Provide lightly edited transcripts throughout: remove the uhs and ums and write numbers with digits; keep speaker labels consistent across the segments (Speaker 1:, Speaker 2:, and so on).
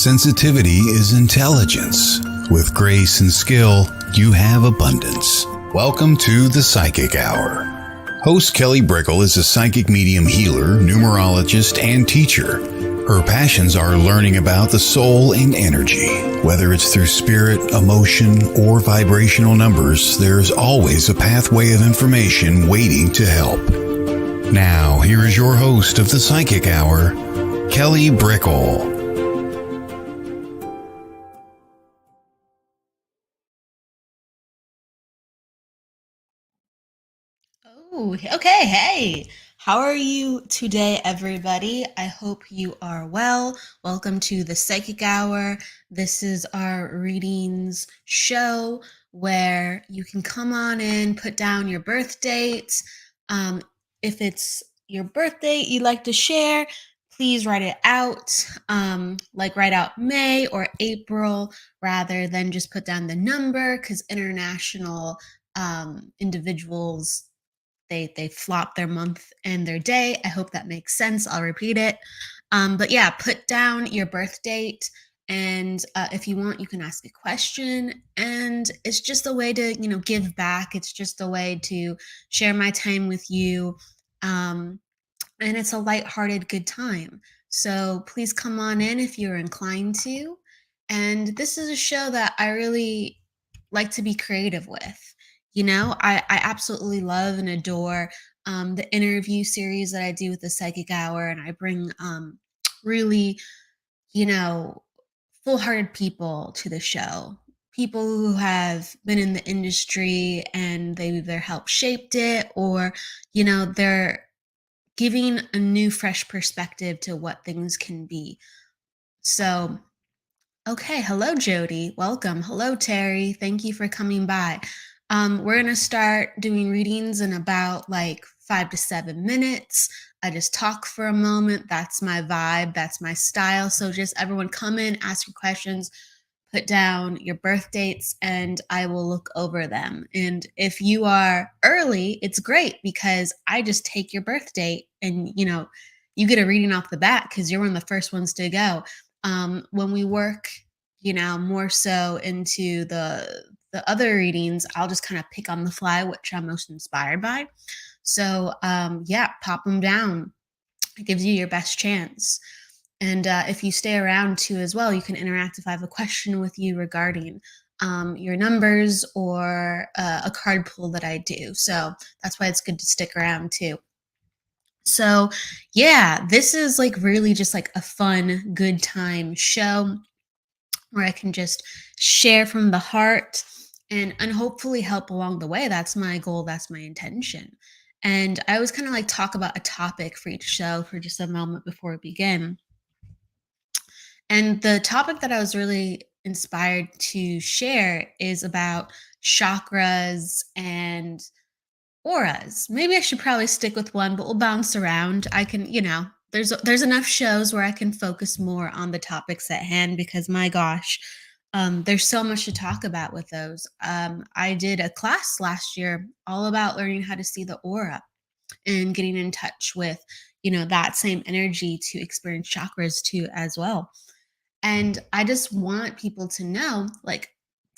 Speaker 1: Sensitivity is intelligence. With grace and skill, you have abundance. Welcome to the Psychic Hour. Host Kelly Brickel is a psychic medium healer, numerologist, and teacher. Her passions are learning about the soul and energy. Whether it's through spirit, emotion, or vibrational numbers, there's always a pathway of information waiting to help. Now, here is your host of the Psychic Hour, Kelly Brickel.
Speaker 2: Oh, okay. Hey, how are you today, everybody? I hope you are well. Welcome to the Psychic Hour. This is our readings show where you can come on in, put down your birth dates. If it's your birth date you'd like to share, please write it out, like write out May or April rather than just put down the number, because international individuals they flop their month and their day. I hope that makes sense. I'll repeat it. But yeah, put down your birth date. And if you want, you can ask a question. And it's just a way to, give back. It's just a way to share my time with you. And it's a lighthearted, good time. So please come on in if you're inclined to. And this is a show that I really like to be creative with. I absolutely love and adore the interview series that I do with the Psychic Hour, and I bring really, you know, full hearted people to the show. People who have been in the industry and they either helped shaped it or, they're giving a new, fresh perspective to what things can be. So, okay, hello, Jody. Welcome. Hello, Terry. Thank you for coming by. We're going to start doing readings in about like 5 to 7 minutes. I just talk for a moment. That's my vibe. That's my style. So just everyone come in, ask your questions, put down your birth dates, and I will look over them. And if you are early, it's great because I just take your birth date and, you get a reading off the bat because you're one of the first ones to go. When we work, more so into the other readings, I'll just kind of pick on the fly which I'm most inspired by. So yeah, pop them down. It gives you your best chance. And if you stay around too as well, you can interact if I have a question with you regarding your numbers or a card pull that I do. So that's why it's good to stick around too. So yeah, this is like really just like a fun, good time show where I can just share from the heart and hopefully help along the way. That's my goal, that's my intention. And I always kind of like talk about a topic for each show for just a moment before we begin. And the topic that I was really inspired to share is about chakras and auras. Maybe I should probably stick with one, but we'll bounce around. I can, there's enough shows where I can focus more on the topics at hand because my gosh, there's so much to talk about with those. I did a class last year all about learning how to see the aura and getting in touch with, that same energy to experience chakras too as well. And I just want people to know, like,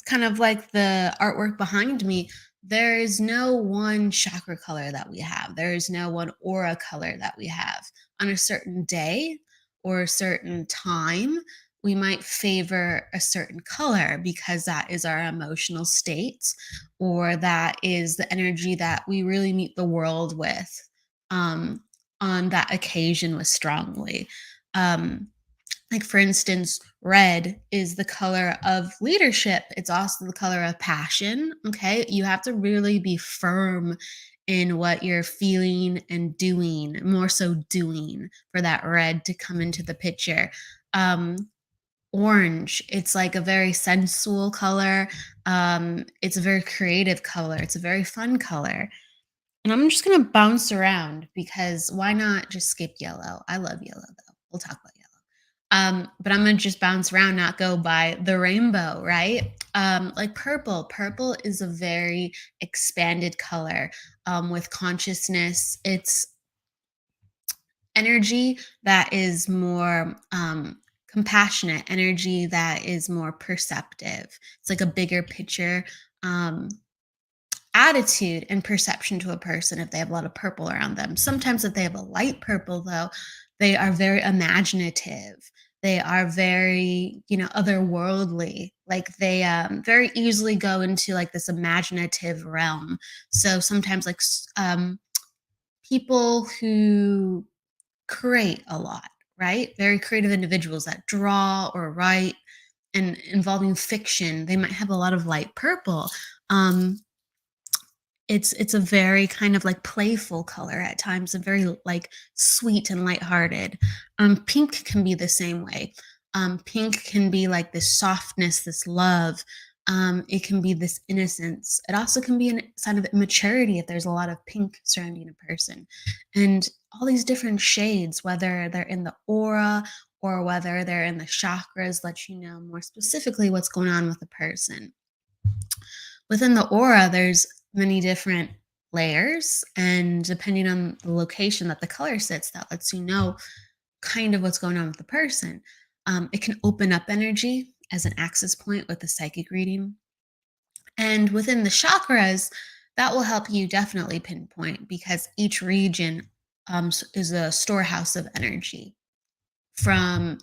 Speaker 2: kind of like the artwork behind me, there is no one chakra color that we have. There is no one aura color that we have. On a certain day or a certain time, we might favor a certain color because that is our emotional state or that is the energy that we really meet the world with on that occasion with strongly. Um, like, for instance, red is the color of leadership. It's also the color of passion. Okay. You have to really be firm in what you're feeling and doing, more so doing for that red to come into the picture. Um, Orange, it's like a very sensual color. It's a very creative color. It's a very fun color. And I'm just going to bounce around because why not just skip yellow? I love yellow though. We'll talk about yellow. But I'm gonna just bounce around, not go by the rainbow, right? Like purple. Purple is a very expanded color with consciousness. It's energy that is more compassionate, energy that is more perceptive. It's like a bigger picture um, attitude and perception to a person if they have a lot of purple around them. Sometimes, if they have a light purple, though, they are very imaginative. They are very, otherworldly. Like they very easily go into like this imaginative realm. So sometimes, like people who create a lot, right? Very creative individuals that draw or write and involving fiction, they might have a lot of light purple. Um, it's a very kind of like playful color at times and very like sweet and lighthearted. Pink can be the same way. Pink can be like this softness, this love. It can be this innocence. It also can be a sign of immaturity if there's a lot of pink surrounding a person. And all these different shades, whether they're in the aura or whether they're in the chakras, let you know more specifically what's going on with the person. Within the aura, there's many different layers, and depending on the location that the color sits, that lets you know kind of what's going on with the person. It can open up energy as an access point with a psychic reading. And within the chakras, that will help you definitely pinpoint because each region is a storehouse of energy from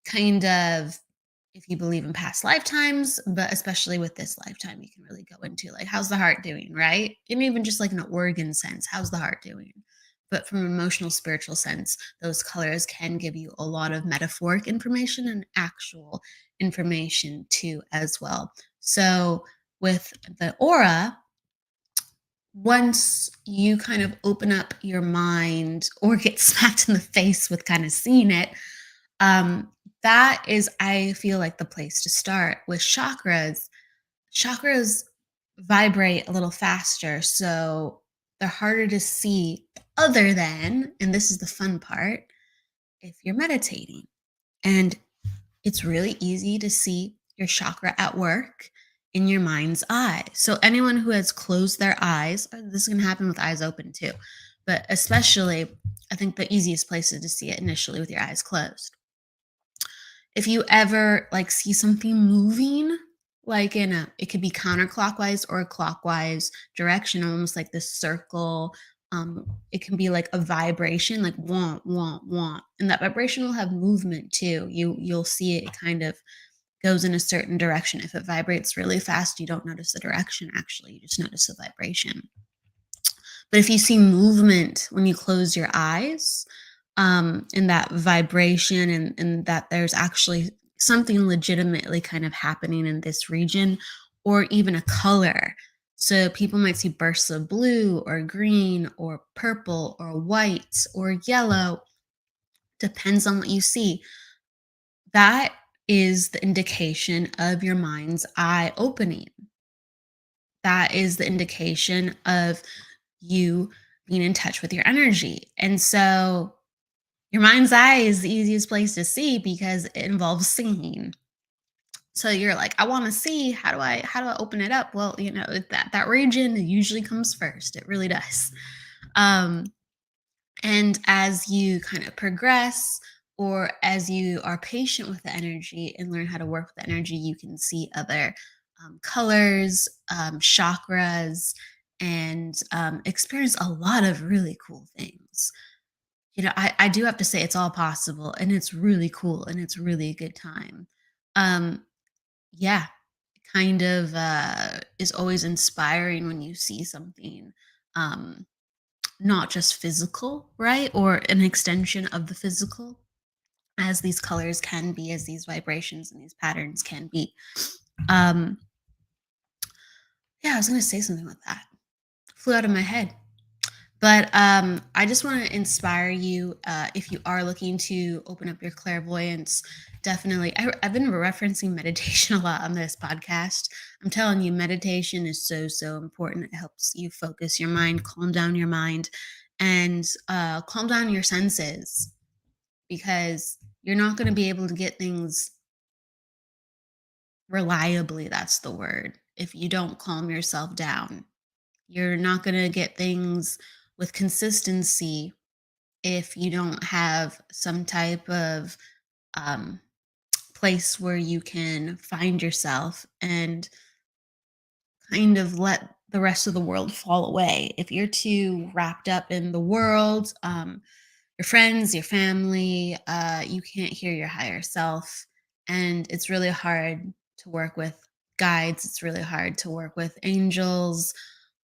Speaker 2: kind of if you believe in past lifetimes, but especially with this lifetime, you can really go into like, how's the heart doing, right? And even just like an organ sense, how's the heart doing? But from an emotional, spiritual sense, those colors can give you a lot of metaphoric information and actual information too, as well. So with the aura, once you kind of open up your mind or get smacked in the face with kind of seeing it, um, that is, I feel like, the place to start. With chakras, chakras vibrate a little faster, so they're harder to see other than, and this is the fun part, if you're meditating. And it's really easy to see your chakra at work in your mind's eye. So anyone who has closed their eyes, or this can happen with eyes open too, but especially I think the easiest place is to see it initially with your eyes closed. If you ever like see something moving, like it could be counterclockwise or a clockwise direction, almost like this circle. It can be like a vibration, like want, want, want. And that vibration will have movement too. You'll see it kind of goes in a certain direction. If it vibrates really fast, you don't notice the direction actually, you just notice the vibration. But if you see movement when you close your eyes, and that vibration and that there's actually something legitimately kind of happening in this region, or even a color. So people might see bursts of blue or green or purple or white or yellow, depends on what you see. That is the indication of your mind's eye opening. That is the indication of you being in touch with your energy. And so your mind's eye is the easiest place to see because it involves seeing. So you're like, I want to see. How do I open it up? Well, that region usually comes first. It really does. Um, and as you kind of progress, or as you are patient with the energy and learn how to work with the energy, you can see other colors, chakras, and experience a lot of really cool things. I do have to say it's all possible and it's really cool and it's really a good time. Um, yeah, kind of is always inspiring when you see something um, not just physical, right? Or an extension of the physical, as these colors can be, as these vibrations and these patterns can be. Um, yeah, I was going to say something with that. Flew out of my head. But I just want to inspire you if you are looking to open up your clairvoyance. Definitely, I've been referencing meditation a lot on this podcast. I'm telling you, meditation is so important. It helps you focus your mind, calm down your mind, and calm down your senses because you're not going to be able to get things reliably. That's the word. If you don't calm yourself down, you're not going to get things with consistency if you don't have some type of um, place where you can find yourself and kind of let the rest of the world fall away. If you're too wrapped up in the world, your friends, your family, you can't hear your higher self. And it's really hard to work with guides. It's really hard to work with angels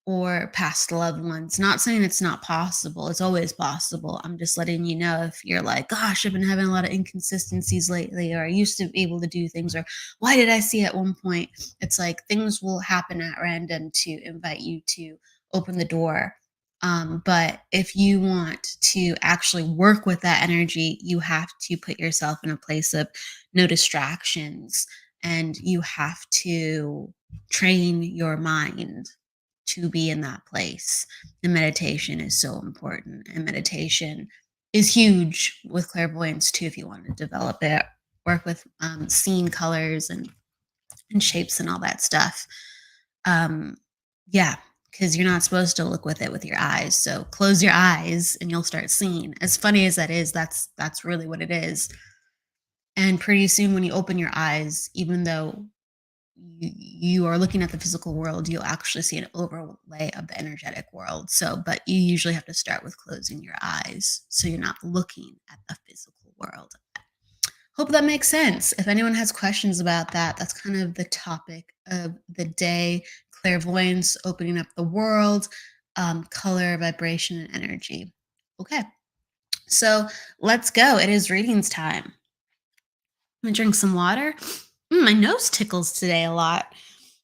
Speaker 2: or past loved ones. Not saying it's not possible. It's always possible. I'm just letting you know if you're like, gosh, I've been having a lot of inconsistencies lately, or I used to be able to do things, or why did I see at one point? It's like things will happen at random to invite you to open the door. But if you want to actually work with that energy, you have to put yourself in a place of no distractions, and you have to train your mind to be in that place. And meditation is so important. And meditation is huge with clairvoyance too, if you want to develop it, work with seeing colors and shapes and all that stuff. Um, yeah, because you're not supposed to look with it with your eyes. So close your eyes and you'll start seeing. As funny as that is, that's really what it is. And pretty soon when you open your eyes, even though you are looking at the physical world, you'll actually see an overlay of the energetic world. So, but you usually have to start with closing your eyes so you're not looking at the physical world. Hope that makes sense. If anyone has questions about that, that's kind of the topic of the day: clairvoyance, opening up the world, color, vibration, and energy. Okay, so let's go. It is readings time. I'm gonna drink some water. My nose tickles today a lot.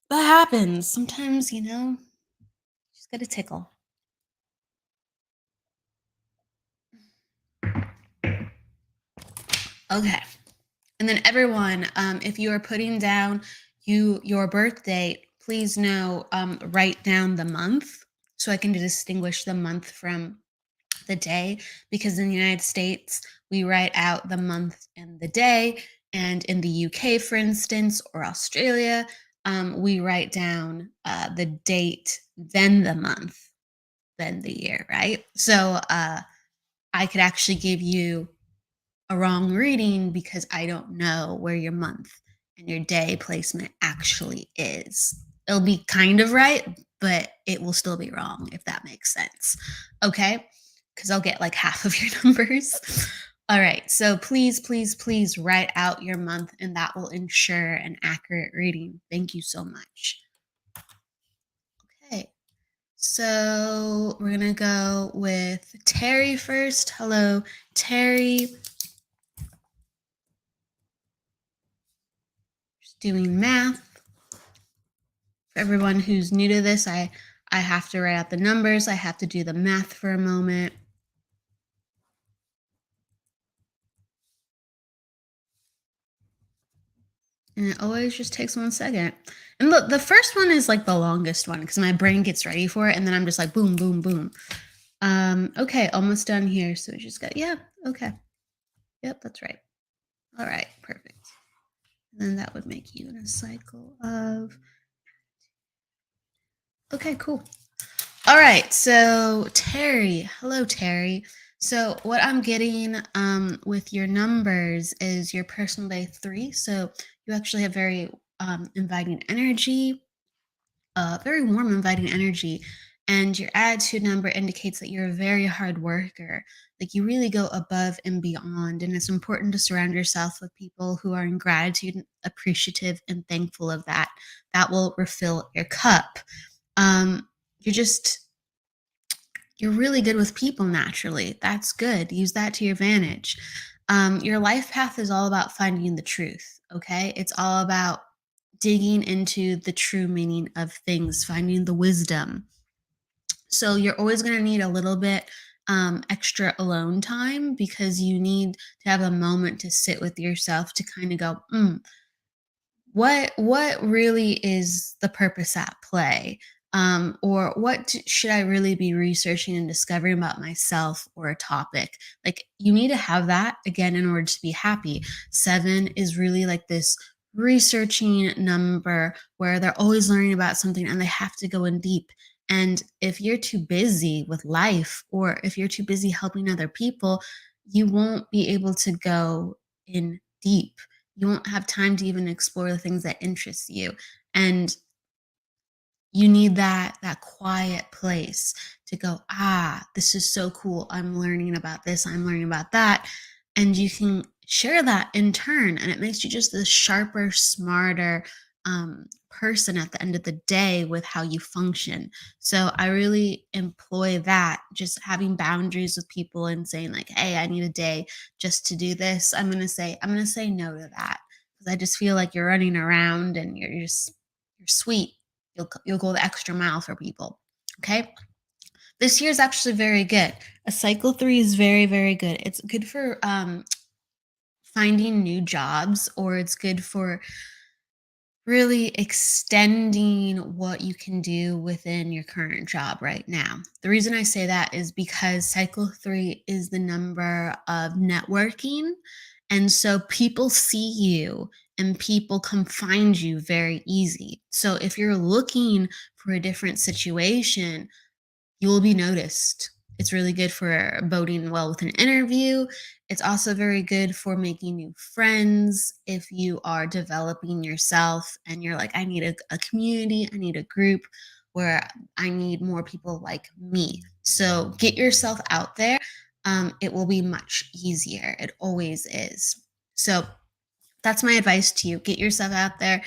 Speaker 2: That happens. Sometimes, just get a tickle. Okay. And then everyone, if you are putting down your birth date, please know, write down the month so I can distinguish the month from the day, because in the United States, we write out the month and the day. And in the UK, for instance, or Australia, we write down the date, then the month, then the year, right? So I could actually give you a wrong reading because I don't know where your month and your day placement actually is. It'll be kind of right, but it will still be wrong, if that makes sense. Okay? Because I'll get like half of your numbers. All right. So please, please, please write out your month, and that will ensure an accurate reading. Thank you so much. Okay. So we're going to go with Terry first. Hello, Terry. Just doing math. For everyone who's new to this, I have to write out the numbers. I have to do the math for a moment. And it always just takes 1 second. And look, the first one is like the longest one because my brain gets ready for it. And then I'm just like, boom, boom, boom. Okay, almost done here. So we just got, yeah, okay. Yep, that's right. All right, perfect. And then that would make you in a cycle of, okay, cool. All right, so Terry, hello Terry. So what I'm getting with your numbers is your personal day 3. So you actually have very inviting energy, very warm, inviting energy. And your attitude number indicates that you're a very hard worker. Like you really go above and beyond. And it's important to surround yourself with people who are in gratitude, and appreciative, and thankful of that. That will refill your cup. Um, you're just you're really good with people naturally. That's good. Use that to your advantage. Your life path is all about finding the truth. Okay. It's all about digging into the true meaning of things, finding the wisdom. So you're always going to need a little bit extra alone time because you need to have a moment to sit with yourself to kind of go, what really is the purpose at play, or should I really be researching and discovering about myself or a topic? Like you need to have that again in order to be happy. 7 is really like this researching number where they're always learning about something and they have to go in deep. And if you're too busy with life, or if you're too busy helping other people, you won't be able to go in deep. you won't have time to even explore the things that interest you. And you need that quiet place to go, ah, this is so cool. I'm learning about this, I'm learning about that. And you can share that in turn. And it makes you just this sharper, smarter person at the end of the day with how you function. So I really employ that, just having boundaries with people and saying, like, hey, I need a day just to do this. I'm gonna say no to that. Because I just feel like you're running around and you're sweet. You'll go the extra mile for people. Okay. This year is actually very good. A cycle 3 is very, very good. It's good for finding new jobs, or it's good for really extending what you can do within your current job right now. The reason I say that is because cycle 3 is the number of networking. And so people see you and people come find you very easy. So if you're looking for a different situation, you will be noticed. It's really good for boding well with an interview. It's also very good for making new friends. If you are developing yourself and you're like, I need a community, I need a group where I need more people like me. So get yourself out there. It will be much easier. It always is. So that's my advice to you. Get yourself out there,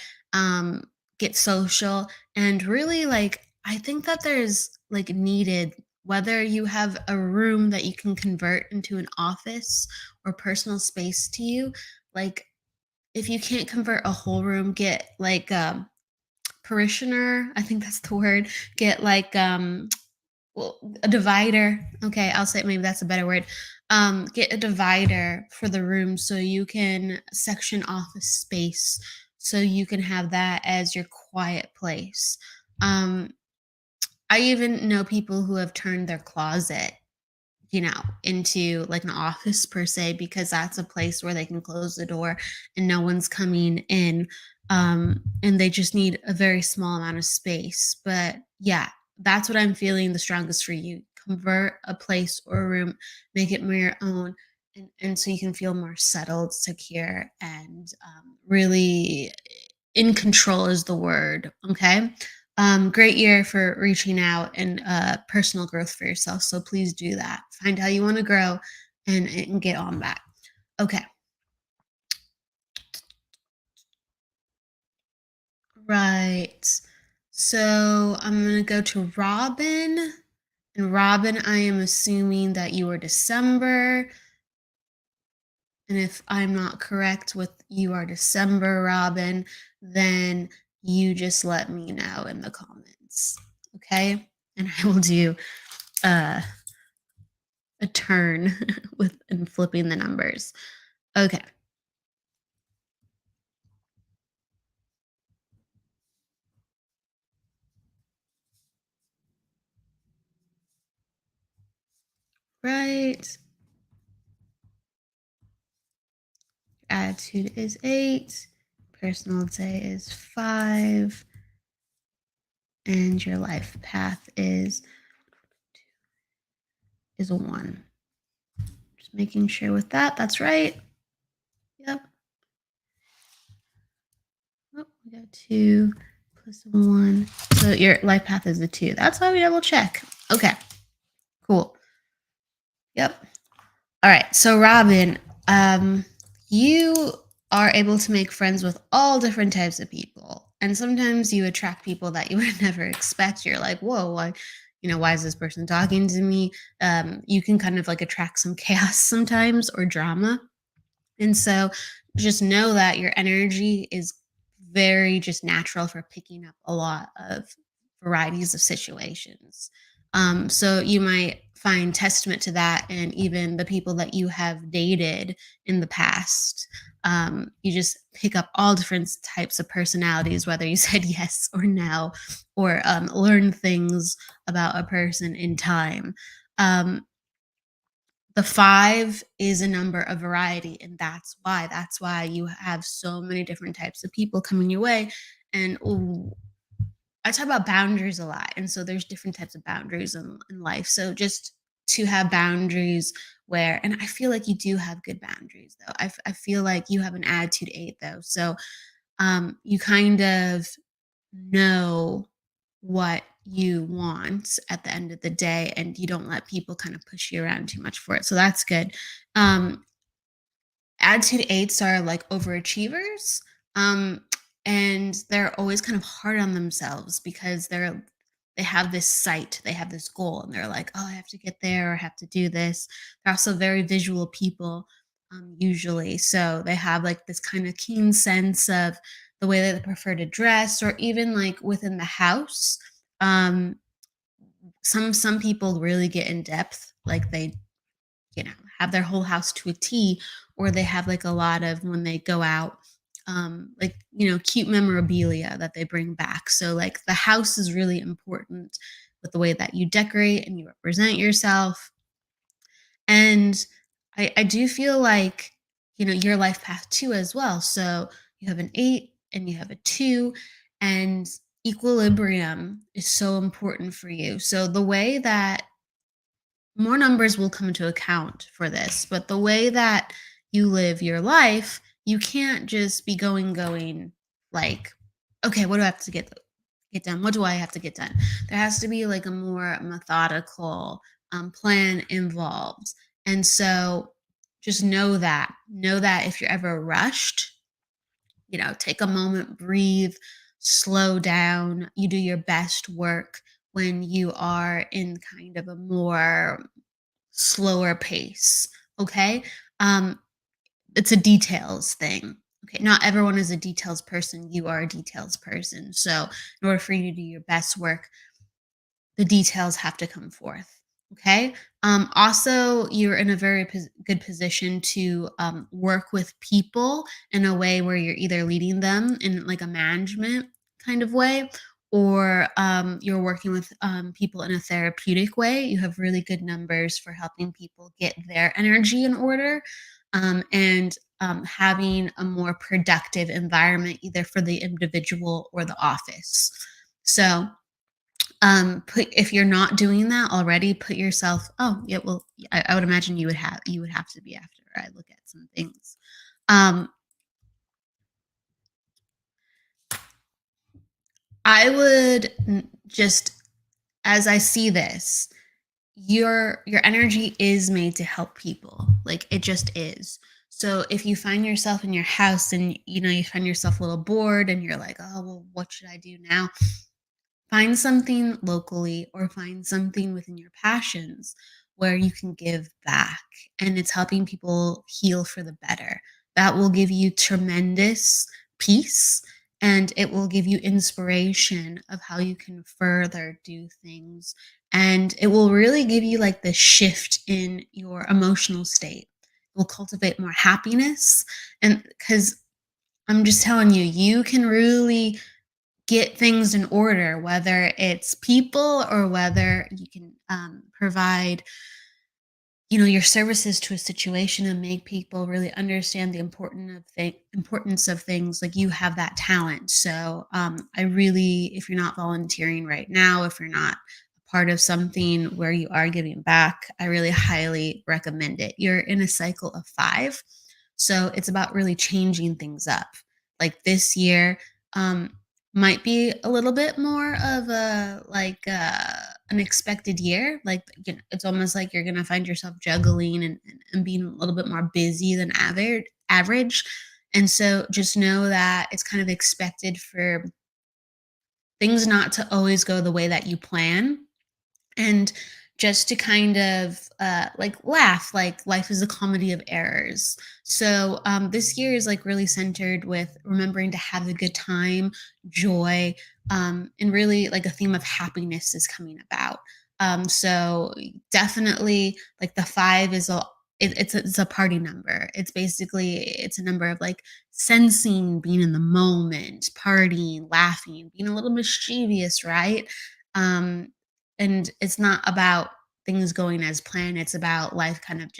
Speaker 2: get social, and really, like, I think that there's like needed, whether you have a room that you can convert into an office or personal space to you. Like, if you can't convert a whole room, get like a parishioner. I think that's the word. Get like well, a divider. Okay, I'll say maybe that's a better word. Get a divider for the room so you can section off a space so you can have that as your quiet place. Um, I even know people who have turned their closet, into like an office per se, because that's a place where they can close the door and no one's coming in. And they just need a very small amount of space. But yeah, that's what I'm feeling the strongest for you. Convert a place or a room, make it more your own. And so you can feel more settled, secure, and really in control is the word. Okay. Great year for reaching out and personal growth for yourself. So please do that. Find how you want to grow and get on that. Okay. Right. So I'm going to go to Robin. And Robin, I am assuming that you are December. And if I'm not correct with you are December, Robin, then you just let me know in the comments. Okay. And I will do uh a turn with and flipping the numbers. Okay. Right. Attitude is 8. Personal day is 5. And your life path is a 1. Just making sure with that. That's right. Yep. Oh, we got 2 plus 1. So your life path is a 2. That's why we double check. Okay. Cool. Yep. All right. So Robin, you are able to make friends with all different types of people. And sometimes you attract people that you would never expect. You're like, whoa, why is this person talking to me? You can kind of like attract some chaos sometimes or drama. And so just know that your energy is very just natural for picking up a lot of varieties of situations. So you might find testament to that, and even the people that you have dated in the past. You just pick up all different types of personalities, whether you said yes or no, or learn things about a person in time. Um, the 5 is a number of variety, and that's why you have so many different types of people coming your way. And I talk about boundaries a lot, and so there's different types of boundaries in life. So just to have boundaries where, and I feel like you do have good boundaries though. I feel like you have an attitude 8 though. So you kind of know what you want at the end of the day, and you don't let people kind of push you around too much for it. So that's good. Um, Attitude eights are like overachievers. Um, and they're always kind of hard on themselves because they have this sight, they have this goal, and they're like, oh, I have to get there, or I have to do this. They're also very visual people, usually. So they have like this kind of keen sense of the way that they prefer to dress, or even like within the house. Um, some people really get in depth, like they, you know, have their whole house to a T, or they have like a lot of, when they go out, like, you know, cute memorabilia that they bring back. So like the house is really important with the way that you decorate and you represent yourself. And I do feel like, you know, your life path too as well. So you have an 8 and you have a 2, and equilibrium is so important for you. So the way that, more numbers will come into account for this, but the way that you live your life, you can't just be going like, okay, what do I have to get done? What do I have to get done? There has to be like a more methodical plan involved. And so just know that if you're ever rushed, you know, take a moment, breathe, slow down. You do your best work when you are in kind of a more slower pace, okay? Um, it's a details thing. Okay, not everyone is a details person. You are a details person. So, in order for you to do your best work, the details have to come forth. Okay. Also, you're in a very good position to work with people in a way where you're either leading them in like a management kind of way, or you're working with people in a therapeutic way. You have really good numbers for helping people get their energy in order, and having a more productive environment, either for the individual or the office. So, put if you're not doing that already, put yourself, oh, yeah, well, I would imagine you would have to be after I look at some things. Um, I would just, as I see this, your energy is made to help people. Like it just is. So if you find yourself in your house and you know you find yourself a little bored and you're like, oh well, what should I do now? Find something locally or find something within your passions where you can give back, and it's helping people heal for the better. That will give you tremendous peace, and it will give you inspiration of how you can further do things. And it will really give you like the shift in your emotional state. It will cultivate more happiness. And because I'm just telling you, you can really get things in order, whether it's people or whether you can provide, you know, your services to a situation and make people really understand the importance of things. Like you have that talent. So I really, if you're not volunteering right now, if you're not a part of something where you are giving back, I really highly recommend it. You're in a cycle of 5, so it's about really changing things up. Like this year, um, might be a little bit more of a like an expected year. Like, you know, it's almost like you're gonna find yourself juggling and being a little bit more busy than average. And so just know that it's kind of expected for things not to always go the way that you plan, and just to kind of like laugh, like life is a comedy of errors. So this year is like really centered with remembering to have a good time, joy, and really like a theme of happiness is coming about. So definitely like the 5 is it's a party number. It's basically, it's a number of like sensing, being in the moment, partying, laughing, being a little mischievous, right? um and it's not about things going as planned. It's about life kind of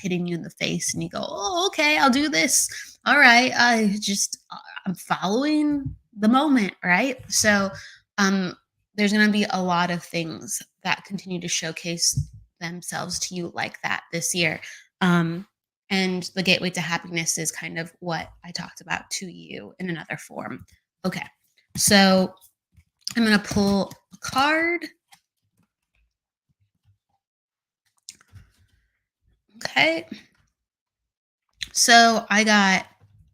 Speaker 2: hitting you in the face, and you go, "Oh, okay, I'll do this. All right, I'm following the moment, right?" So, um, there's going to be a lot of things that continue to showcase themselves to you like that this year. Um, and the gateway to happiness is kind of what I talked about to you in another form. Okay. So I'm going to pull a card. Okay. So I got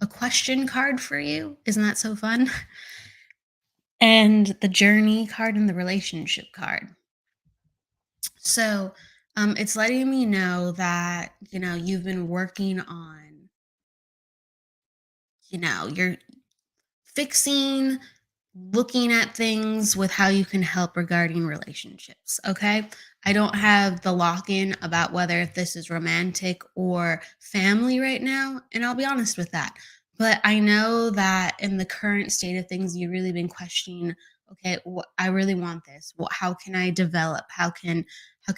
Speaker 2: a question card for you. Isn't that so fun? And the journey card and the relationship card. So it's letting me know that, you've been working on, you're fixing, looking at things with how you can help regarding relationships. Okay. I don't have the lock in about whether this is romantic or family right now. And I'll be honest with that. But I know that in the current state of things, you've really been questioning, okay, I really want this. How can I develop? How can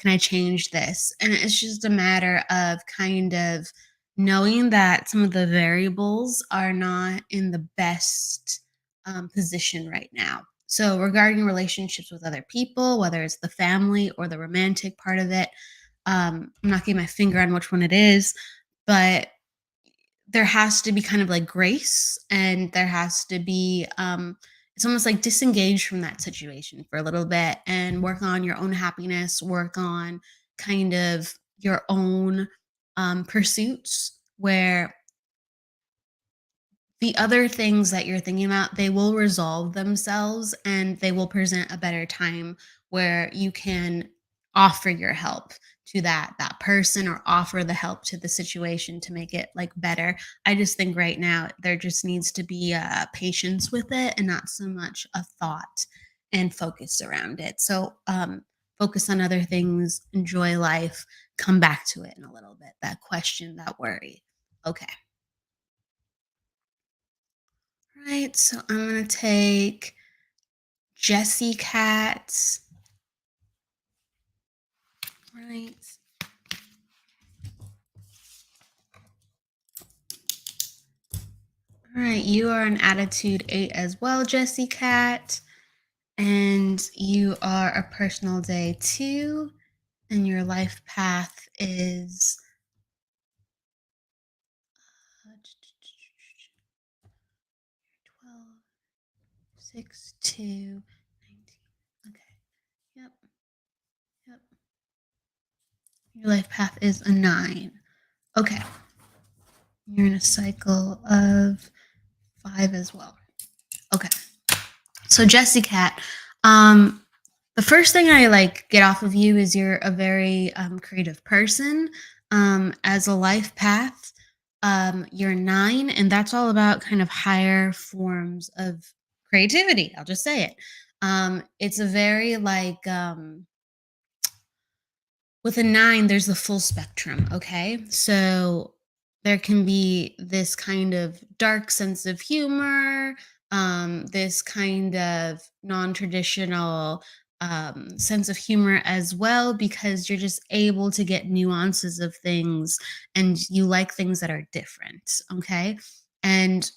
Speaker 2: I change this? And it's just a matter of kind of knowing that some of the variables are not in the best position right now. So, regarding relationships with other people, whether it's the family or the romantic part of it, I'm not getting my finger on which one it is, but there has to be kind of like grace, and there has to be, it's almost like disengage from that situation for a little bit and work on your own happiness, work on kind of your own pursuits where the other things that you're thinking about, they will resolve themselves and they will present a better time where you can offer your help to that person or offer the help to the situation to make it like better. I just think right now there just needs to be a patience with it and not so much a thought and focus around it. So focus on other things, enjoy life, come back to it in a little bit. That question, that worry. Okay. Right, so I'm gonna take Jessie Cat. Right. All right, you are an attitude 8 as well, Jessie Cat. And you are a personal day 2. And your life path is 12, 6, 2, 19. Okay. Yep. Yep. Your life path is a 9. Okay. You're in a cycle of 5 as well. Okay. So Jessie Cat, the first thing I like get off of you is you're a very creative person. As a life path, you're 9, and that's all about kind of higher forms of creativity. I'll just say it. It's a very like with a 9, there's the full spectrum, okay? So there can be this kind of dark sense of humor, this kind of non-traditional sense of humor as well, because you're just able to get nuances of things and you like things that are different, okay? And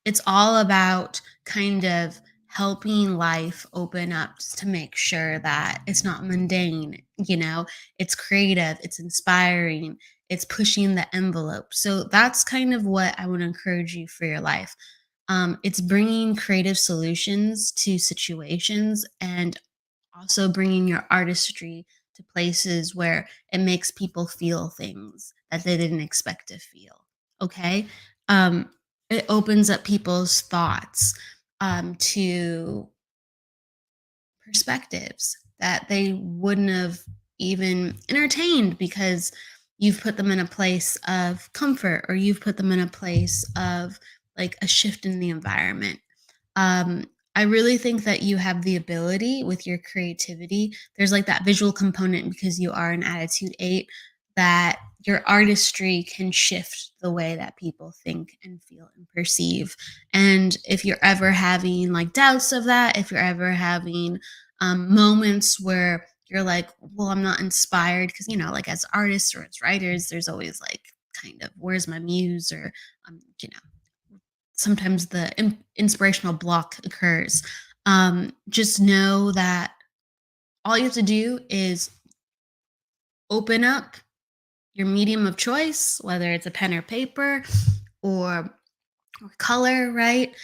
Speaker 2: it's all about kind of helping life open up to make sure that it's not mundane, it's creative, it's inspiring, it's pushing the envelope. So that's kind of what I want to encourage you for your life. It's bringing creative solutions to situations and also bringing your artistry to places where it makes people feel things that they didn't expect to feel. Okay. Um, it opens up people's thoughts to perspectives that they wouldn't have even entertained because you've put them in a place of comfort or you've put them in a place of like a shift in the environment. um, I really think that you have the ability with your creativity. There's like that visual component because you are an attitude 8, that your artistry can shift the way that people think and feel and perceive. And if you're ever having like doubts of that, if you're ever having moments where you're like, well, I'm not inspired, because, like as artists or as writers, there's always like kind of, where's my muse? Or, sometimes the inspirational block occurs. Just know that all you have to do is open up your medium of choice, whether it's a pen or paper or color, right?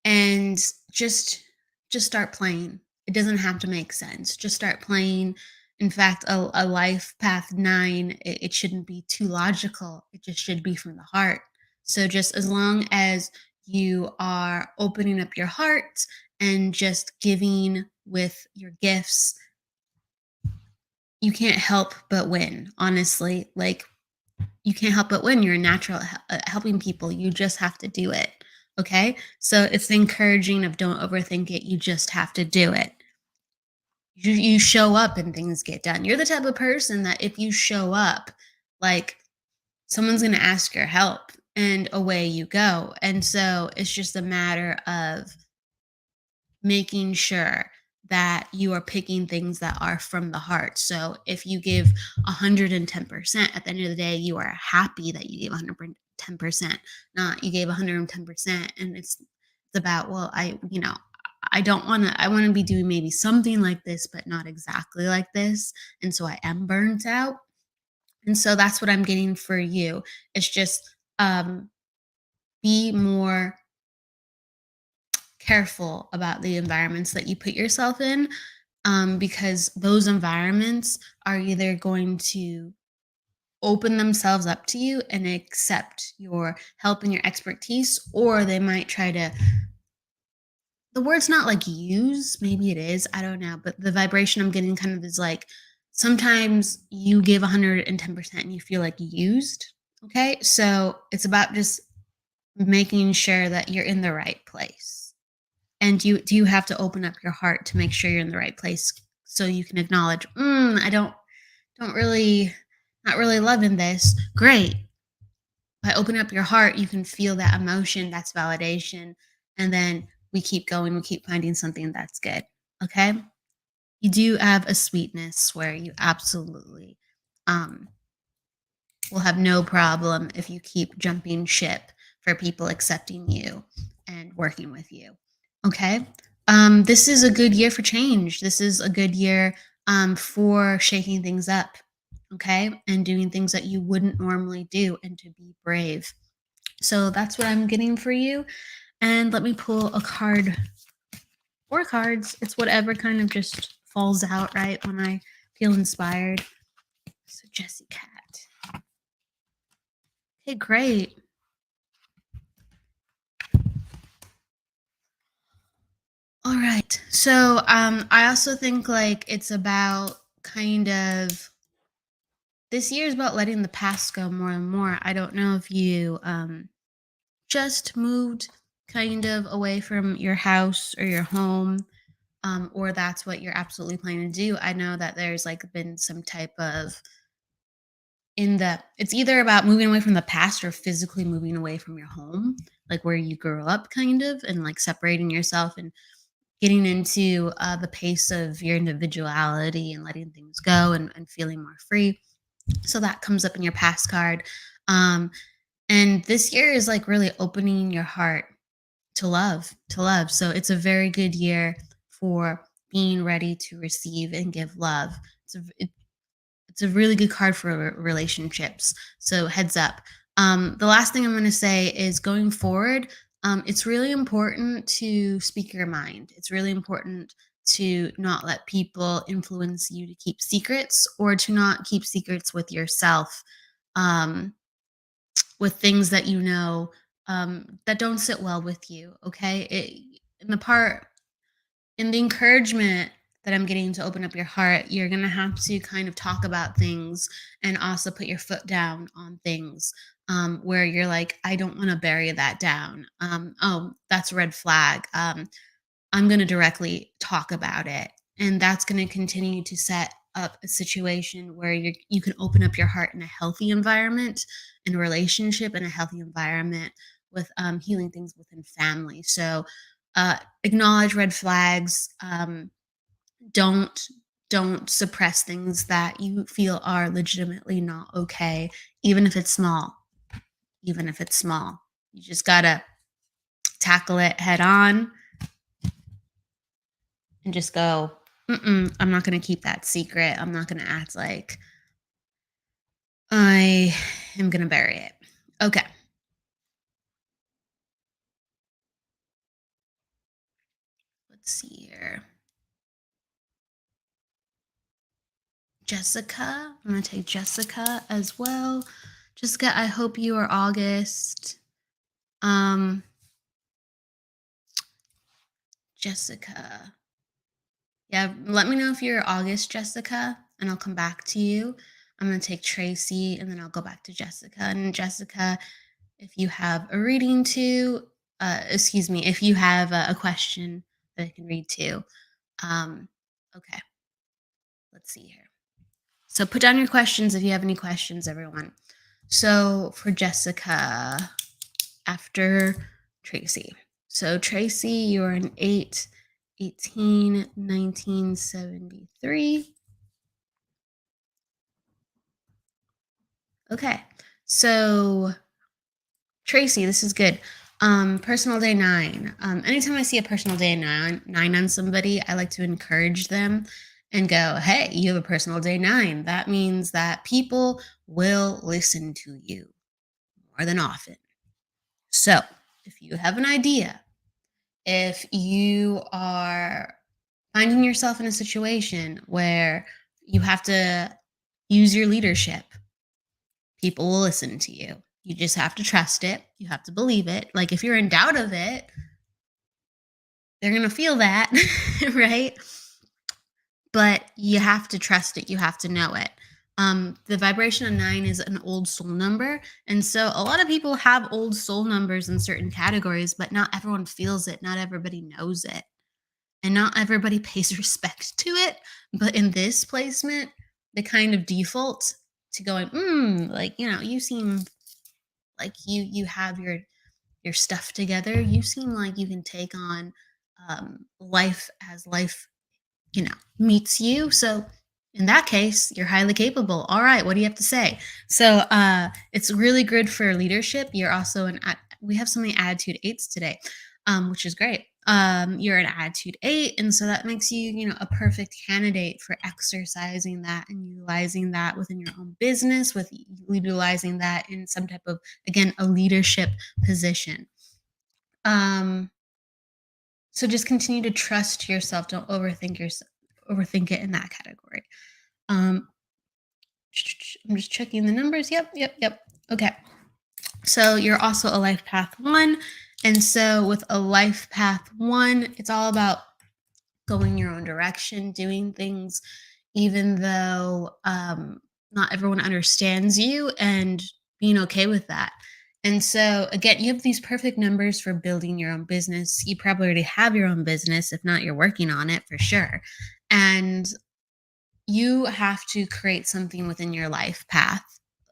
Speaker 2: And just start playing. It doesn't have to make sense. Just start playing. In fact, a life path 9, it shouldn't be too logical. It just should be from the heart. So just as long as you are opening up your heart and just giving with your gifts, you can't help but win. Honestly, like, you can't help but win. You're a natural at helping people. You just have to do it. Okay. So it's the encouraging of don't overthink it. You just have to do it. You show up and things get done. You're the type of person that if you show up, like, someone's going to ask your help and away you go. And so it's just a matter of making sure that you are picking things that are from the heart. So if you give 110%, at the end of the day, you are happy that you gave 110%, not you gave 110%. And it's about, well, I don't want to, I want to be doing maybe something like this, but not exactly like this. And so I am burnt out. And so that's what I'm getting for you. It's just be more careful about the environments that you put yourself in, because those environments are either going to open themselves up to you and accept your help and your expertise, or they might try to, the word's not like use, maybe it is, I don't know, but the vibration I'm getting kind of is like sometimes you give 110% and you feel like used. Okay. So it's about just making sure that you're in the right place. And you have to open up your heart to make sure you're in the right place so you can acknowledge, I don't really, not really loving this. Great. By opening up your heart, you can feel that emotion, that's validation. And then we keep going, we keep finding something that's good. Okay. You do have a sweetness where you absolutely um will have no problem if you keep jumping ship for people accepting you and working with you. Okay. This is a good year for change. This is a good year for shaking things up. Okay. And doing things that you wouldn't normally do and to be brave. So that's what I'm getting for you. And let me pull a card or cards. It's whatever kind of just falls out right when I feel inspired. So Jessie Cat. Okay, great. All right. So I also think like it's about kind of this year is about letting the past go more and more. I don't know if you just moved kind of away from your house or your home, or that's what you're absolutely planning to do. I know that there's like been some type of it's either about moving away from the past or physically moving away from your home, like where you grew up kind of, and like separating yourself and getting into the pace of your individuality and letting things go and feeling more free. So that comes up in your past card. Um, and this year is like really opening your heart to love, to love. So it's a very good year for being ready to receive and give love. It's a really good card for relationships. So heads up. The last thing I'm going to say is going forward, it's really important to speak your mind. It's really important to not let people influence you to keep secrets or to not keep secrets with yourself, um, with things that you know that don't sit well with you. Okay. In the part in the encouragement that I'm getting to open up your heart, you're going to have to kind of talk about things and also put your foot down on things, where you're like, I don't want to bury that down. Oh, that's a red flag. I'm going to directly talk about it. And that's going to continue to set up a situation where you can open up your heart in a healthy environment, in a relationship, in a healthy environment with healing things within family. So acknowledge red flags. Don't don't suppress things that you feel are legitimately not okay, even if it's small. Even if it's small, you just gotta tackle it head on and just go. I'm not gonna keep that secret. I'm not gonna act like I am gonna bury it. Okay, let's see here. Jessica. I'm gonna take Jessica as well. Jessica, I hope you are August. Um, Jessica. Yeah, let me know if you're August, Jessica, and I'll come back to you. I'm gonna take Tracy and then I'll go back to Jessica. And Jessica, if you have a reading too, excuse me, if you have a question that I can read too. Um, okay, let's see here. So put down your questions if you have any questions, everyone. So for Jessica, after Tracy. So Tracy, you're an 8/18/1973. Okay. So Tracy, this is good. Personal day 9. Anytime I see a personal day 9 on somebody, I like to encourage them and go, hey, you have a personal day 9. That means that people will listen to you more than often. So if you have an idea, if you are finding yourself in a situation where you have to use your leadership, people will listen to you. You just have to trust it. You have to believe it. Like if you're in doubt of it, they're going to feel that, right? But you have to trust it. You have to know it. The vibration of 9 is an old soul number. And so a lot of people have old soul numbers in certain categories, but not everyone feels it. Not everybody knows it. And not everybody pays respect to it. But in this placement, they kind of default to going, like, you seem like you have your stuff together. You seem like you can take on life as life, meets you. So in that case, you're highly capable. All right, what do you have to say? So it's really good for leadership. You're also we have so many attitude 8s today, which is great. You're an attitude 8, and so that makes you, a perfect candidate for exercising that and utilizing that within your own business, with utilizing that in some type of, again, a leadership position. Um, so just continue to trust yourself. Don't overthink it in that category. Um, I'm just checking the numbers. Yep, yep, yep. Okay. So you're also a life path 1. And so with a life path 1, it's all about going your own direction, doing things, even though not everyone understands you, and being okay with that. And so, again, you have these perfect numbers for building your own business. You probably already have your own business. If not, you're working on it for sure. And you have to create something within your life path,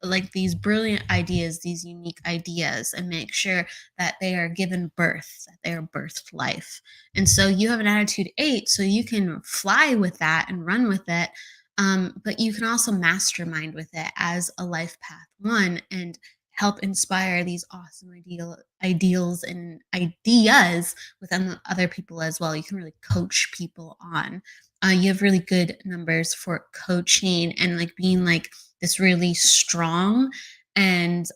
Speaker 2: like these brilliant ideas, these unique ideas, and make sure that they are given birth, that they are birthed life. And so you have an attitude 8, so you can fly with that and run with it. But you can also mastermind with it as a life path 1 and help inspire these awesome ideals and ideas within other people as well. You can really coach people on. You have really good numbers for coaching and like being like this really strong and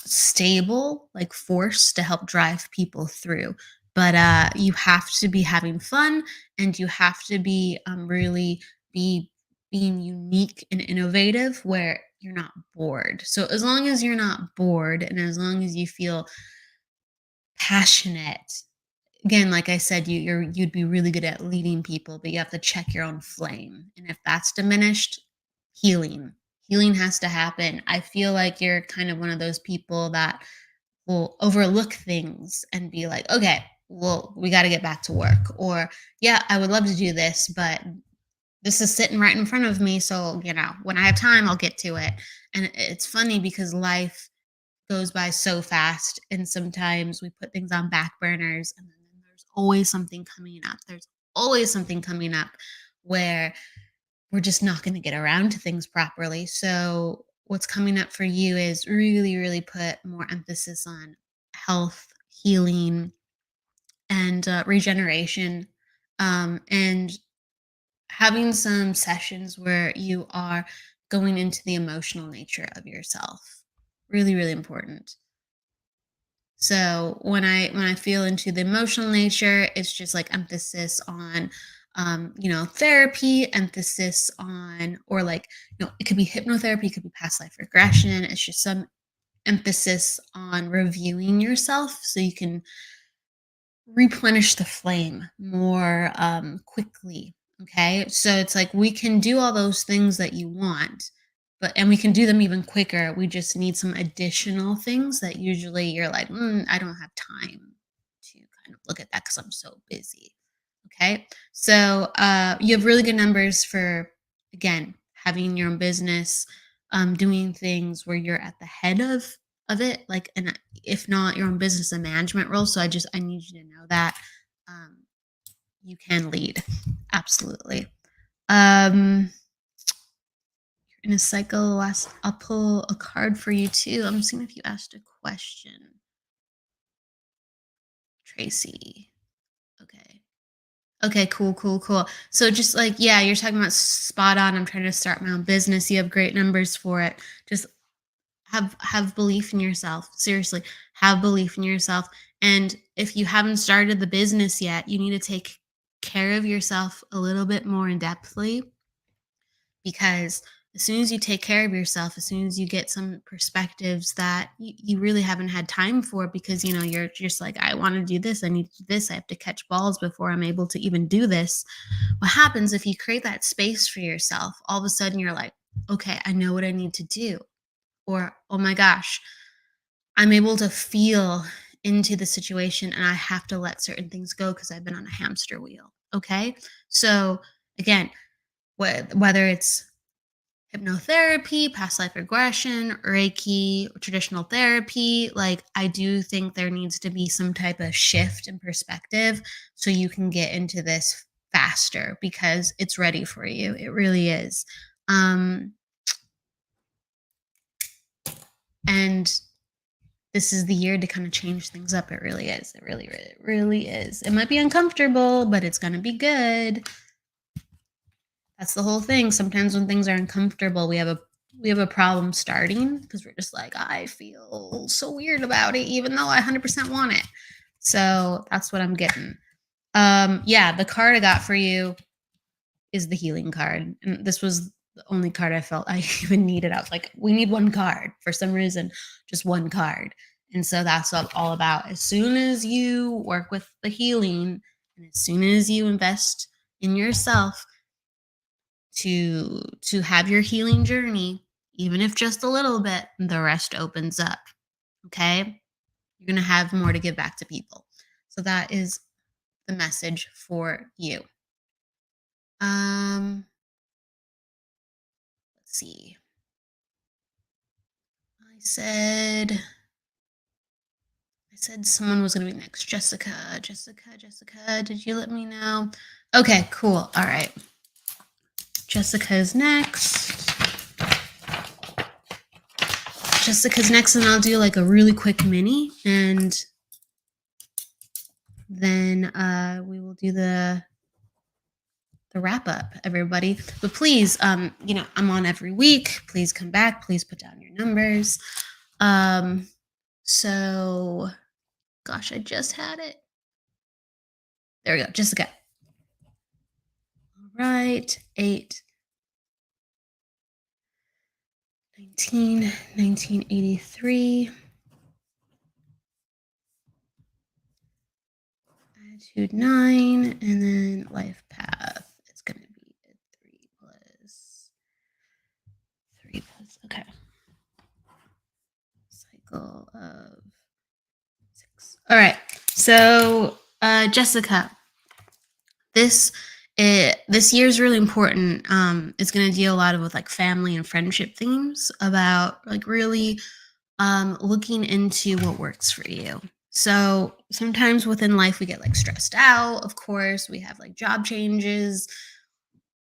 Speaker 2: stable like force to help drive people through. But you have to be having fun, and you have to be really be being unique and innovative where you're not bored. So as long as you're not bored, and as long as you feel passionate, again, like I said, you'd be really good at leading people, but you have to check your own flame. And if that's diminished, healing. Healing has to happen. I feel like you're kind of one of those people that will overlook things and be like, okay, well, we got to get back to work. Or, yeah, I would love to do this, but this is sitting right in front of me. So, when I have time, I'll get to it. And it's funny because life goes by so fast, and sometimes we put things on back burners, and then there's always something coming up. There's always something coming up where we're just not going to get around to things properly. So what's coming up for you is really, really put more emphasis on health, healing, and regeneration, and having some sessions where you are going into the emotional nature of yourself. Really, really important. So when I feel into the emotional nature, it's just like emphasis on therapy, emphasis on, or like, it could be hypnotherapy, it could be past life regression. It's just some emphasis on reviewing yourself so you can replenish the flame more quickly. Okay. So it's like we can do all those things that you want, and we can do them even quicker. We just need some additional things that usually you're like, I don't have time to kind of look at that because I'm so busy. Okay. So you have really good numbers for, again, having your own business, doing things where you're at the head of it, like, and if not your own business, a management role. So I need you to know that um, you can lead. Absolutely. Um, in a cycle, I'll pull a card for you too. I'm seeing if you asked a question. Tracy. Okay. Okay, cool, cool, cool. So just like, yeah, you're talking about spot on. I'm trying to start my own business. You have great numbers for it. Just have belief in yourself. Seriously, have belief in yourself. And if you haven't started the business yet, you need to take care of yourself a little bit more in depthly, because as soon as you take care of yourself, as soon as you get some perspectives that you really haven't had time for, because you're just like, I want to do this, I need to do this, I have to catch balls before I'm able to even do this. What happens if you create that space for yourself? All of a sudden you're like, okay, I know what I need to do. Or, oh my gosh, I'm able to feel into the situation and I have to let certain things go because I've been on a hamster wheel. Okay. So again, whether it's hypnotherapy, past life regression, Reiki, traditional therapy, like, I do think there needs to be some type of shift in perspective so you can get into this faster because it's ready for you. It really is. And this is the year to kind of change things up. It really is. It really, really, really is. It might be uncomfortable, but it's going to be good. That's the whole thing. Sometimes when things are uncomfortable, we have a problem starting because we're just like, I feel so weird about it, even though I 100% want it. So that's what I'm getting. Yeah, the card I got for you is the healing card. And this was the only card I felt I even needed. I was like, we need one card for some reason, just one card. And so that's what I'm all about. As soon as you work with the healing and as soon as you invest in yourself to have your healing journey, even if just a little bit, the rest opens up. Okay? You're going to have more to give back to people. So that is the message for you. Let's see. I said someone was going to be next. Jessica, did you let me know? Okay, cool. All right. Jessica's next. And I'll do like a really quick mini, and then we will do the wrap up, everybody. But please, I'm on every week. Please come back. Please put down your numbers. So, gosh, I just had it. There we go, Jessica. All right, 8, 1983. Attitude 9, and then life path. It's going to be 3 plus, okay. Cycle of 6. All right. So, Jessica, this year is really important. It's going to deal a lot with like family and friendship themes, about like really looking into what works for you. So sometimes within life we get like stressed out. Of course, we have like job changes.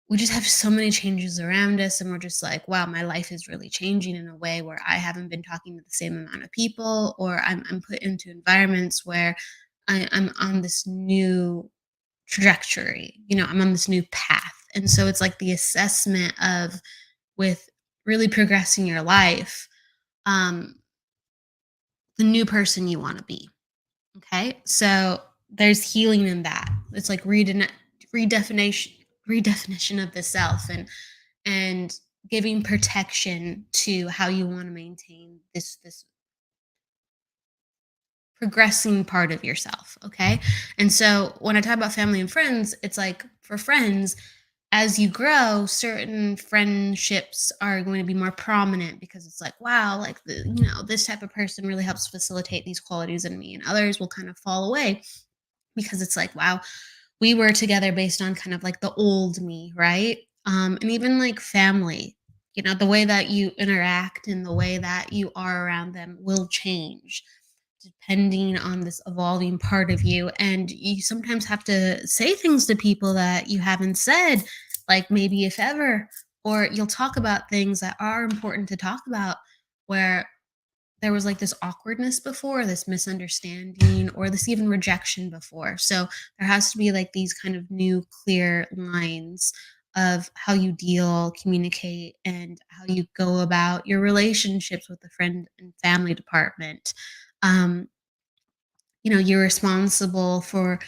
Speaker 2: We just have so many changes around us, and we're just like, wow, my life is really changing in a way where I haven't been talking to the same amount of people, or I'm put into environments where I'm on this new trajectory. I'm on this new path. And so it's like the assessment of, with really progressing your life, um, the new person you want to be. Okay. So there's healing in that. It's like redefinition, redefinition of the self, and giving protection to how you want to maintain this progressing part of yourself. Okay. And so when I talk about family and friends, it's like for friends, as you grow, certain friendships are going to be more prominent because it's like, wow, like this type of person really helps facilitate these qualities in me. And others will kind of fall away because it's like, wow, we were together based on kind of like the old me, right? And even like family, the way that you interact and the way that you are around them will change depending on this evolving part of you. And you sometimes have to say things to people that you haven't said, like maybe if ever, or you'll talk about things that are important to talk about where there was like this awkwardness before, this misunderstanding, or this even rejection before. So there has to be like these kind of new clear lines of how you deal, communicate, and how you go about your relationships with the friend and family department. Um, you're responsible for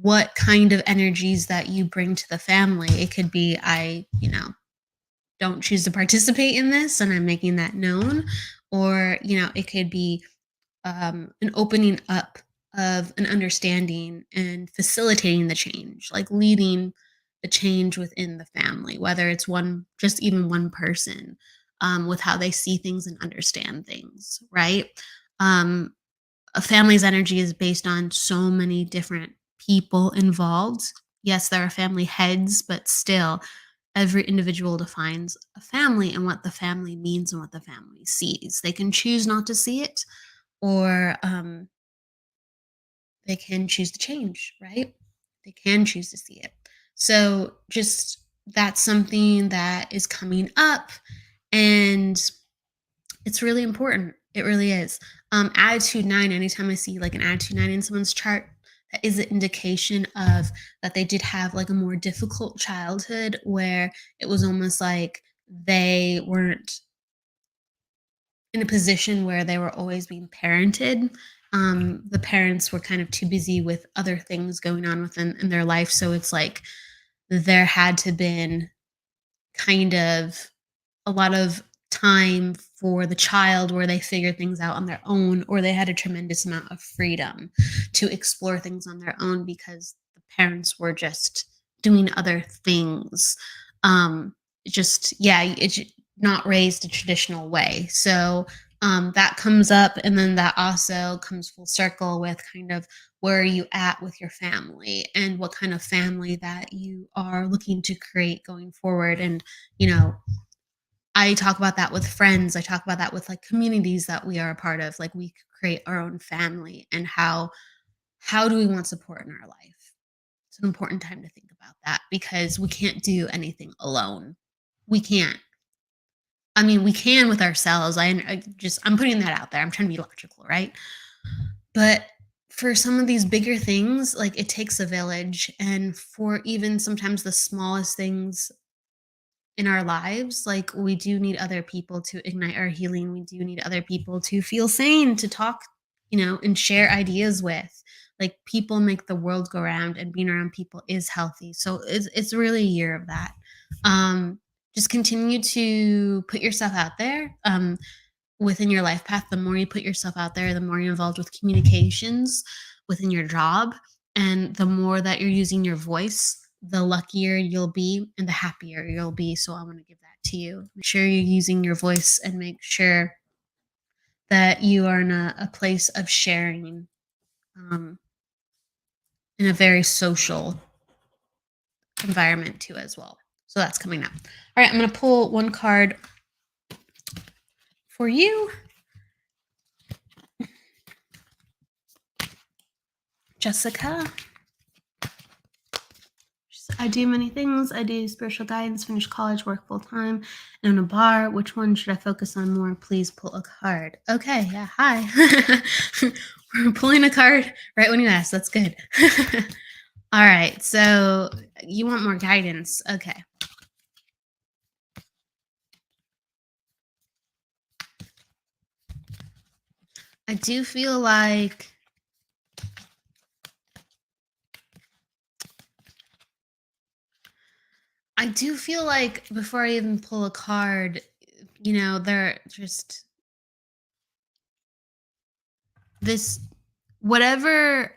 Speaker 2: what kind of energies that you bring to the family. It could be, don't choose to participate in this and I'm making that known. Or, it could be an opening up of an understanding and facilitating the change, like leading the change within the family, whether it's just even one person, with how they see things and understand things, right? Um, a family's energy is based on so many different people involved. Yes, there are family heads, but still, every individual defines a family and what the family means and what the family sees. They can choose not to see it, or they can choose to change, right? They can choose to see it. So, just that's something that is coming up, and it's really important. It really is. Attitude 9, anytime I see like an attitude 9 in someone's chart, that is an indication of that they did have like a more difficult childhood where it was almost like they weren't in a position where they were always being parented. The parents were kind of too busy with other things going on within in their life. So it's like there had to been kind of a lot of time for the child where they figured things out on their own, or they had a tremendous amount of freedom to explore things on their own because the parents were just doing other things. Just yeah, it's not raised a traditional way. So that comes up, and then that also comes full circle with kind of where are you at with your family and what kind of family that you are looking to create going forward. And you know I talk about that with friends. I talk about that with like communities that we are a part of. Like we create our own family, and how do we want support in our life? It's an important time to think about that because we can't do anything alone. We can't. I mean, we can with ourselves. I'm putting that out there. I'm trying to be logical, right? But for some of these bigger things, like it takes a village, and for even sometimes the smallest things in our lives, like we do need other people to ignite our healing. We do need other people to feel sane, to talk, and share ideas with. Like people make the world go round, and being around people is healthy. So it's really a year of that. Um, just continue to put yourself out there. Within your life path, the more you put yourself out there, the more you're involved with communications within your job, and the more that you're using your voice, the luckier you'll be and the happier you'll be. So I want to give that to you. Make sure you're using your voice and make sure that you are in a place of sharing, um, in a very social environment too as well. So that's coming up. All right, I'm going to pull one card for you. Jessica. I do many things. I do spiritual guidance, finish college, work full time, and own a bar. Which one should I focus on more? Please pull a card. Okay, yeah, hi. We're pulling a card right when you ask. That's good. All right, so you want more guidance. Okay. I do feel like before I even pull a card, they're just this whatever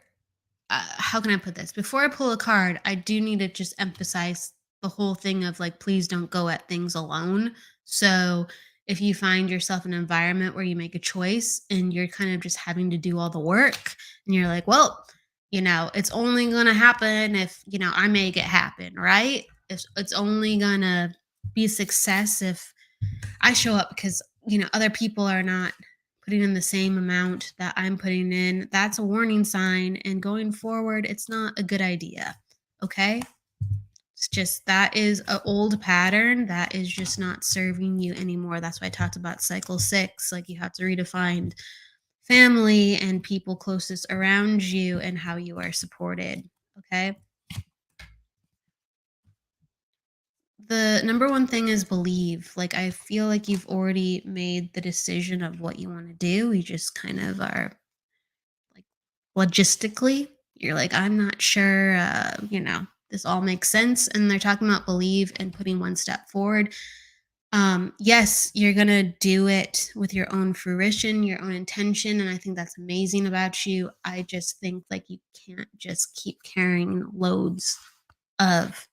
Speaker 2: how can I put this? Before I pull a card, I do need to just emphasize the whole thing of like, please don't go at things alone. So if you find yourself in an environment where you make a choice and you're kind of just having to do all the work and you're like, well, it's only going to happen if, I make it happen, right? It's only going to be a success if I show up because, other people are not putting in the same amount that I'm putting in. That's a warning sign. And going forward, it's not a good idea. Okay. It's just that is an old pattern that is just not serving you anymore. That's why I talked about cycle 6. Like you have to redefine family and people closest around you and how you are supported. Okay. The number one thing is believe. Like, I feel like you've already made the decision of what you want to do. You just kind of are like logistically, you're like, I'm not sure, this all makes sense. And they're talking about believe and putting one step forward. Yes, you're going to do it with your own fruition, your own intention. And I think that's amazing about you. I just think like you can't just keep carrying loads of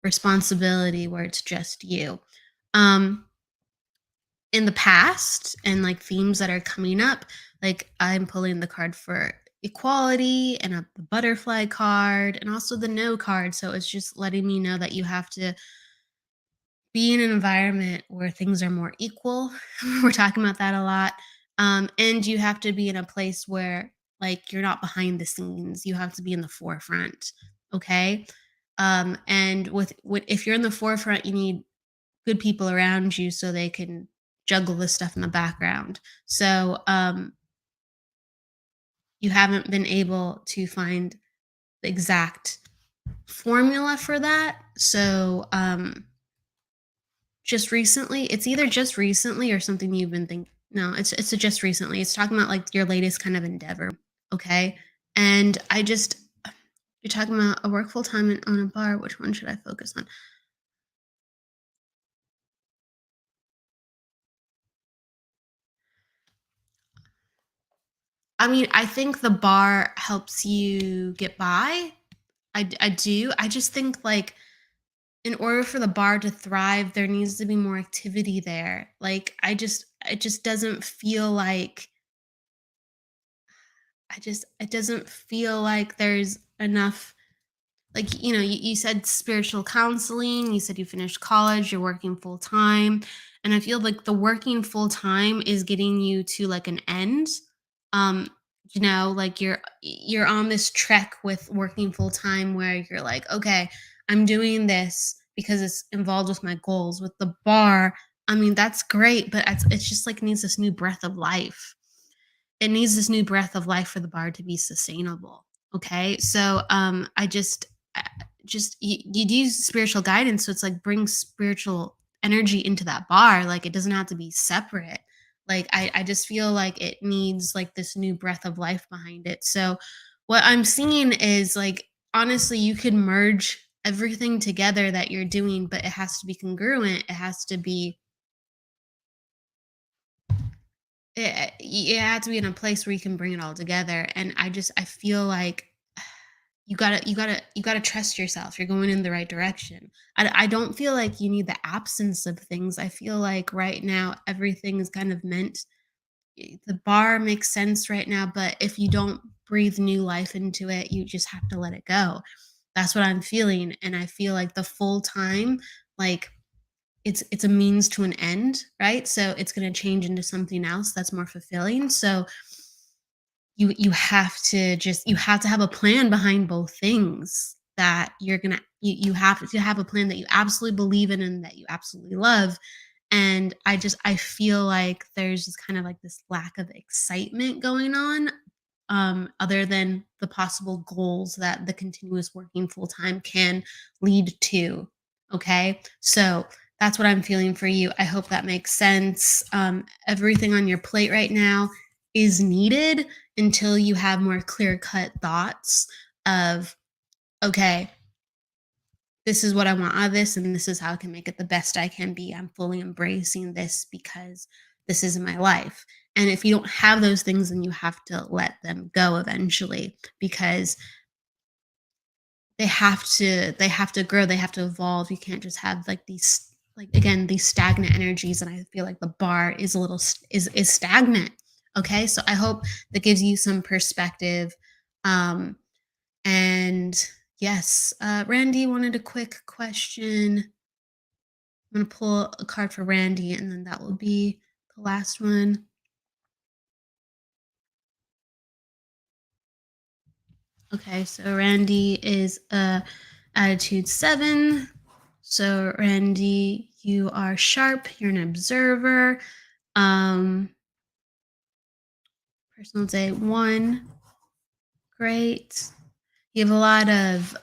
Speaker 2: responsibility where it's just you. Um, in the past and like themes that are coming up, like I'm pulling the card for equality and the butterfly card and also the no card. So it's just letting me know that you have to be in an environment where things are more equal. We're talking about that a lot. And you have to be in a place where like you're not behind the scenes. You have to be in the forefront. Okay. And with if you're in the forefront, you need good people around you so they can juggle this stuff in the background. So you haven't been able to find the exact formula for that. So just recently, it's either just recently or something you've been thinking. No, it's a just recently. It's talking about like your latest kind of endeavor. Okay. And you're talking about a work full time and own a bar. Which one should I focus on? I mean, I think the bar helps you get by. I do. I just think like in order for the bar to thrive, there needs to be more activity there. Like it just doesn't feel like it doesn't feel like there's enough. Like, you said spiritual counseling, you said you finished college, you're working full time. And I feel like the working full time is getting you to like an end. Um, like you're on this trek with working full time where you're like, okay, I'm doing this because it's involved with my goals. With the bar, I mean, that's great, but it's just like needs this new breath of life. It needs this new breath of life for the bar to be sustainable. Okay. So I- you use spiritual guidance. So it's like bring spiritual energy into that bar. Like it doesn't have to be separate. Like I just feel like it needs like this new breath of life behind it. So what I'm seeing is like honestly, you could merge everything together that you're doing, but it has to be congruent. It has to be you have to be in a place where you can bring it all together. And I feel like you gotta trust yourself. You're going in the right direction. I don't feel like you need the absence of things. I feel like right now everything is kind of meant. The bar makes sense right now, but if you don't breathe new life into it, you just have to let it go. That's what I'm feeling. And I feel like the full time, like it's a means to an end, right? So it's going to change into something else that's more fulfilling. So you have to have a plan behind both things that you have to have a plan that you absolutely believe in and that you absolutely love. And I feel like there's just kind of like this lack of excitement going on, other than the possible goals that the continuous working full time can lead to. Okay. So that's what I'm feeling for you. I hope that makes sense. Everything on your plate right now is needed until you have more clear-cut thoughts of, okay, this is what I want out of this, and this is how I can make it the best I can be. I'm fully embracing this because this is my life. And if you don't have those things, then you have to let them go eventually, because they have to grow, they have to evolve. You can't just have like these, like, again, these stagnant energies, and I feel like the bar is a little is stagnant. Okay, so I hope that gives you some perspective. Um and yes, Randy wanted a quick question. I'm going to pull a card for Randy, and then that will be the last one. Okay, so Randy is attitude 7. So Randy, you are sharp, you're an observer. Um Personal day 1, great. You have a lot of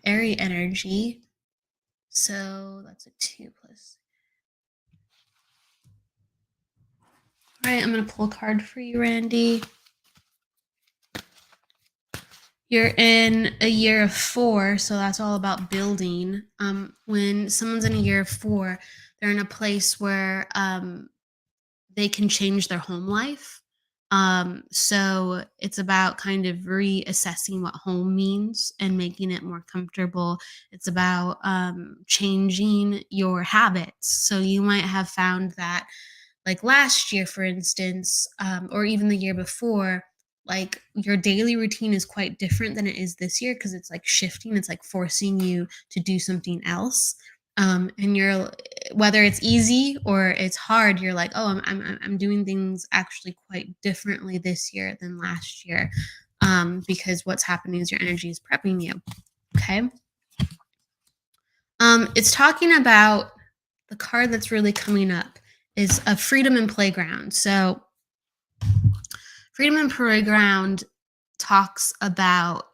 Speaker 2: airy energy. So that's a 2 plus. All right, I'm going to pull a card for you, Randy. You're in a year of 4, so that's all about building. When someone's in a year of 4, they're in a place where they can change their home life. So it's about kind of reassessing what home means and making it more comfortable. It's about changing your habits. So you might have found that, like last year, for instance, or even the year before, like your daily routine is quite different than it is this year, because it's like shifting, it's like forcing you to do something else. And you're, whether it's easy or it's hard, you're like, oh, I'm doing things actually quite differently this year than last year, because what's happening is your energy is prepping you. Okay. It's talking about, the card that's really coming up is a freedom and playground. So freedom and playground talks about,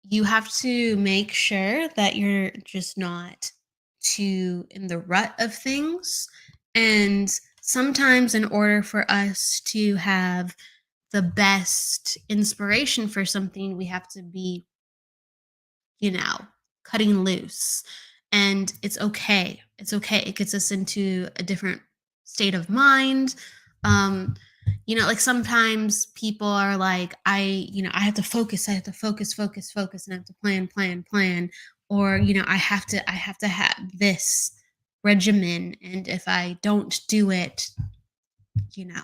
Speaker 2: you have to make sure that you're just not too in the rut of things. And sometimes, in order for us to have the best inspiration for something, we have to be, you know, cutting loose. And it's okay. It's okay. It gets us into a different state of mind. Um, like sometimes people are like, I have to focus, focus, and I have to plan. Or, I have to have this regimen. And if I don't do it, you know,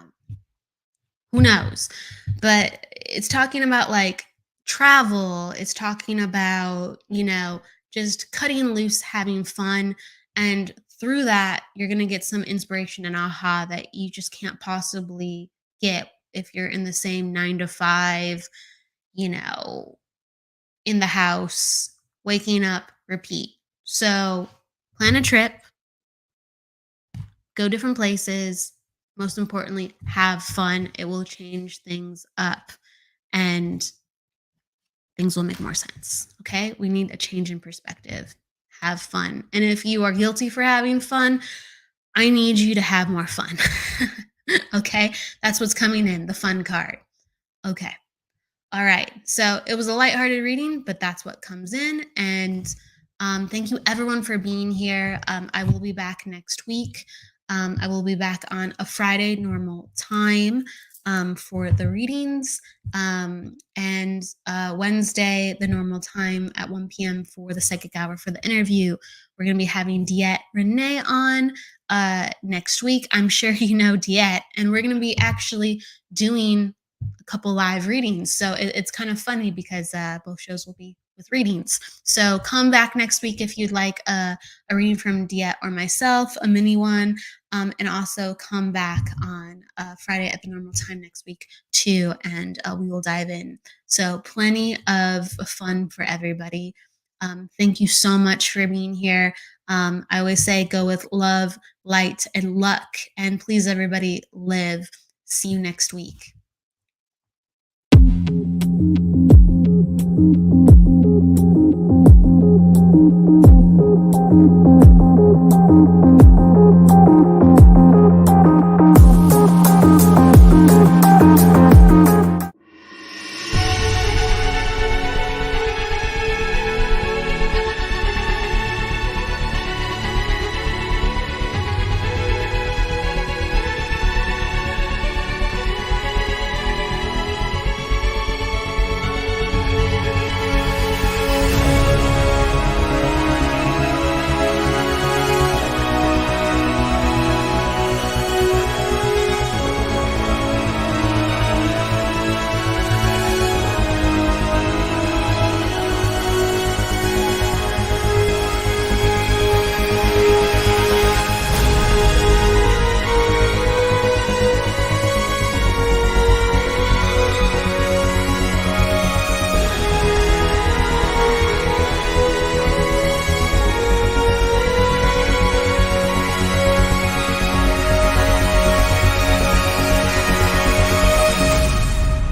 Speaker 2: who knows? But it's talking about like travel, it's talking about, just cutting loose, having fun. And through that, you're going to get some inspiration and aha that you just can't possibly get if you're in the same 9 to 5, you know, in the house, waking up, repeat. So plan a trip, go different places. Most importantly, have fun. It will change things up and things will make more sense. Okay. We need a change in perspective. Have fun. And if you are guilty for having fun, I need you to have more fun. Okay. That's what's coming in, the fun card. Okay. All right. So it was a lighthearted reading, but that's what comes in. And thank you, everyone, for being here. I will be back next week. I will be back on a Friday normal time for the readings, and Wednesday, the normal time at 1 p.m. for the psychic hour for the interview. We're going to be having Diet Renee on next week. I'm sure you know Diet, and we're going to be actually doing a couple live readings. So it's kind of funny because both shows will be with readings. So come back next week if you'd like a reading from Diet or myself, a mini one, and also come back on Friday at the normal time next week too, and we will dive in. So plenty of fun for everybody. Thank you so much for being here. I always say go with love, light, and luck. And please, everybody, live. See you next week.